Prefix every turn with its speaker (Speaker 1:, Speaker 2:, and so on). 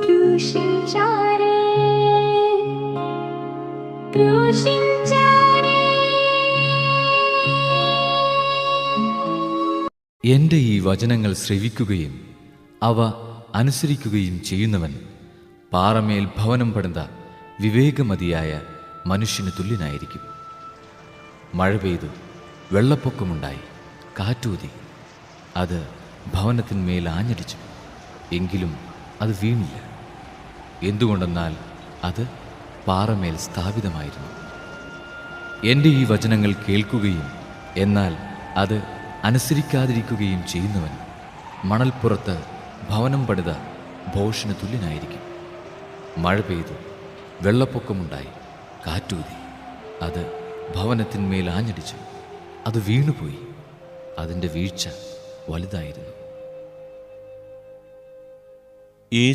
Speaker 1: ക്രൂശിച്ചാരേ, ക്രൂശിച്ചാരേ.
Speaker 2: എൻ്റെ ഈ വചനങ്ങൾ ശ്രവിക്കുകയും അവ അനുസരിക്കുകയും ചെയ്യുന്നവൻ പാറമേൽ ഭവനം പണിത വിവേകമതിയായ മനുഷ്യന് തുല്യനായിരിക്കും. മഴ പെയ്തു, വെള്ളപ്പൊക്കമുണ്ടായി, കാറ്റൂതി, അത് ഭവനത്തിന്മേൽ ആഞ്ഞടിച്ചു, എങ്കിലും അത് വീണില്ല. എന്തുകൊണ്ടെന്നാൽ അത് പാറമേൽ സ്ഥാപിതമായിരുന്നു. എൻ്റെ ഈ വചനങ്ങൾ കേൾക്കുകയും എന്നാൽ അത് അനുസരിക്കാതിരിക്കുകയും ചെയ്യുന്നവൻ മണൽപ്പുറത്ത് ഭവനം പണിത ഭോഷന് തുല്യനായിരിക്കും. മഴ പെയ്തു, വെള്ളപ്പൊക്കമുണ്ടായി, കാറ്റൂതി, അത് ഭവനത്തിന്മേൽ ആഞ്ഞടിച്ചു, അത് വീണുപോയി, അതിൻ്റെ വീഴ്ച വലുതായിരുന്നു.